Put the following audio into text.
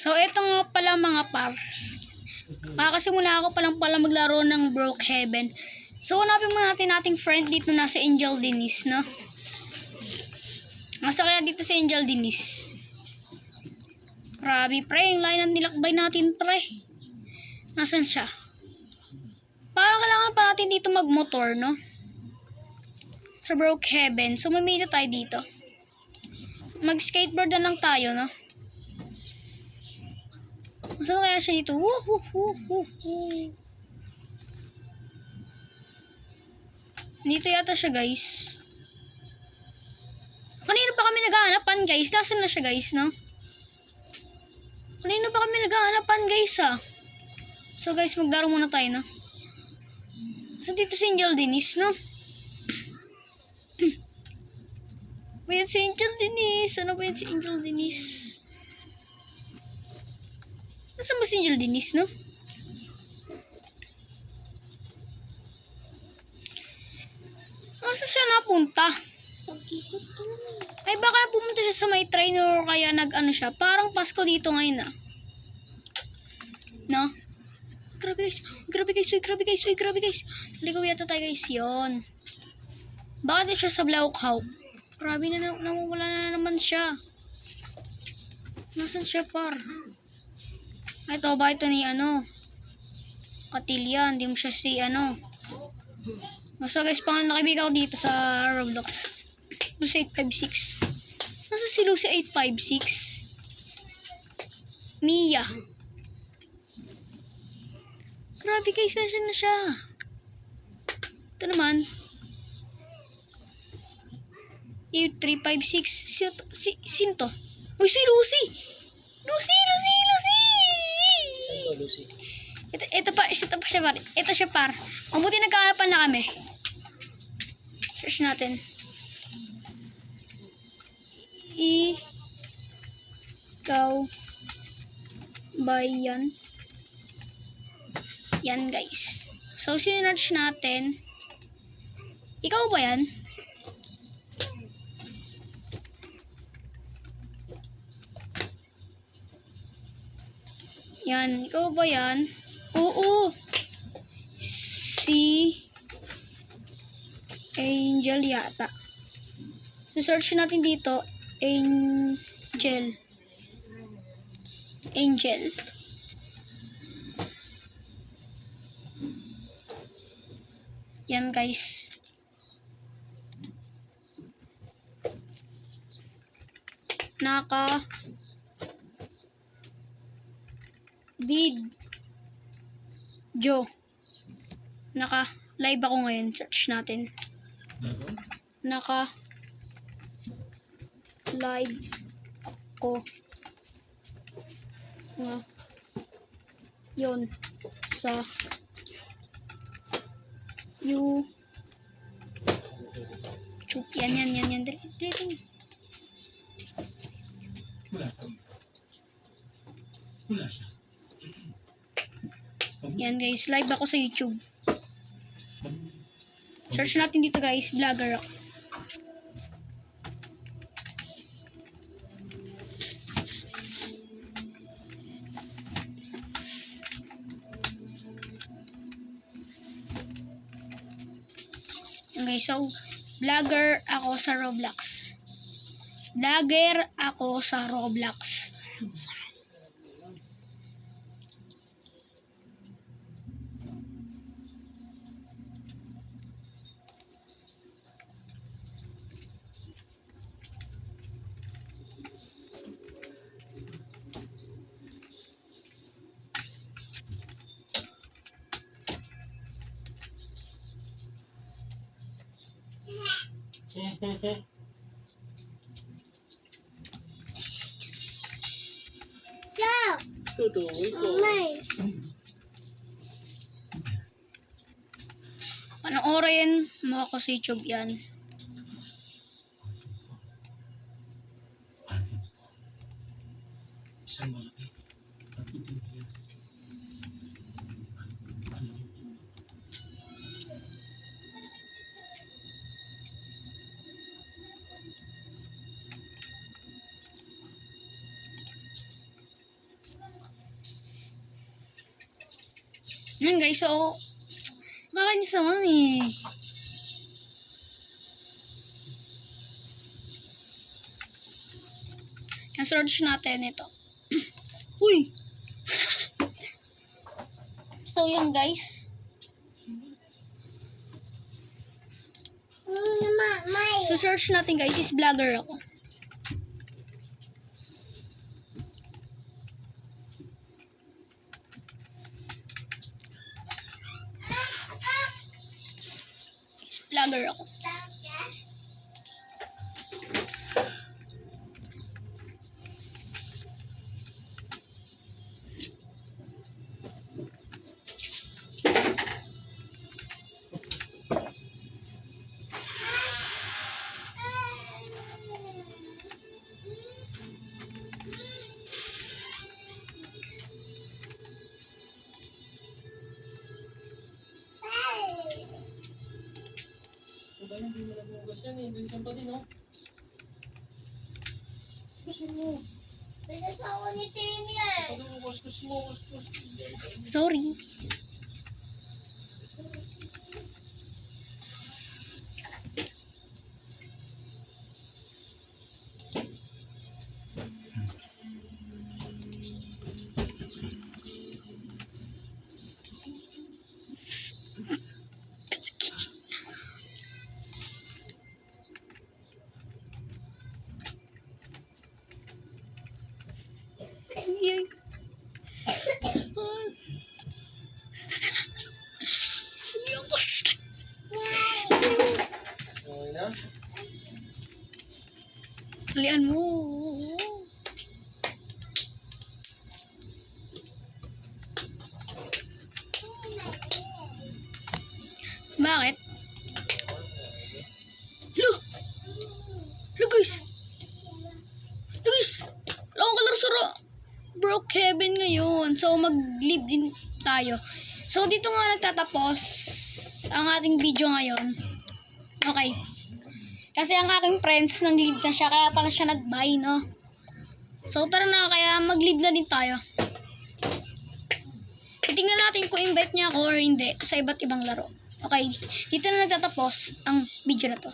So, ito nga pala mga par. Kakasimula ako pala maglaro ng Brookhaven. So, hanapin muna natin ating friend dito na si Angel Denise, no? Nasa kaya dito si Angel Denise. Grabe, pre. Yung line ang nilakbay natin, pre. Nasaan siya? Parang kailangan pa natin dito magmotor, no? Sa Brookhaven. So, mamili tayo dito. Mag-skateboard na lang tayo, no? Saan kaya siya dito? Dito yata siya, guys. Kanino pa kami naghahanapan, guys? Nasaan na siya, guys, no? Kanino pa kami naghahanapan, guys, ah? So, guys, magdaro muna tayo, no? So, dito si Angel Denise, no? Ayan si Angel Denise. Ano ba yan si Angel Denise? Nasaan ba si Angel Denise, no? Nasaan siya napunta? Pag-ikot ka naman. Ay, baka na pumunta siya sa may train or kaya nag-ano siya. Parang Pasko dito ngayon, ah. No? Grabe, guys. Grabe, guys. Uy, grabe, guys. Uy, grabe, guys. Ligaw yata tayo, guys. Yun. Baka di siya sa Blaukhawk. Grabe na, nawawala na naman siya. Nasaan siya, par? Ito, ba ito ni, ano? Katilya. Hindi mo siya si, ano. So, guys, pangalan na kaibigan ko dito sa Roblox. Lucy 856. Nasa si Lucy 856? Mia. Grabe, guys. Nasaan na siya? Ito naman. 8356. Sino to? Uy, si Lucy! Lucy! Saan to, Lucy? Ito siya, par. Ito siya, par. Mabuti nagkahanapan na kami. Search natin. Ikaw ba yan? Yan, guys. So, sinerch natin. Ikaw ba yan? Yan, ikaw ba yan? Oo. Si Angel yata. So, search natin dito. Angel. Yan, guys. Video. Naka-live ako ngayon. Search natin. Naka-live ako ngayon sa YouTube. Yan. Dito. Wala siya. Yan, guys, live ako sa YouTube. Search natin dito, guys, vlogger ako. Yan, guys, so vlogger ako sa Roblox. Go! Tutuloy ko. Umay. Anong oras yan? Mukha ko sa YouTube yan. Isang malaki. Yan guys, so, nakakainis naman eh. Yan, search natin ito. Uy! So, yan guys. May. So, search natin guys, is vlogger ako. Is vlogger ako. Kung ba hindi mo nabugas yan eh. Doon pa din oh. Gusto mo. Pinasawa ni Timmy eh. Pag umugas, gusto mo. Sorry. Yay. Hindi ako basta. Okay na? Talian mo. Bakit? Lo! Lo guys! Lo guys! Wala akong kalaro sa Brookhaven ngayon. So mag-live din tayo. So dito nga nagtatapos ang ating video ngayon. Okay. Kasi ang aking friends nag-live na siya. Kaya pala siya nag-buy, no? So tara na, kaya mag-live na din tayo. Titingnan natin kung invite niya ako or hindi sa iba't ibang laro. Okay, dito na nagtatapos ang video na to.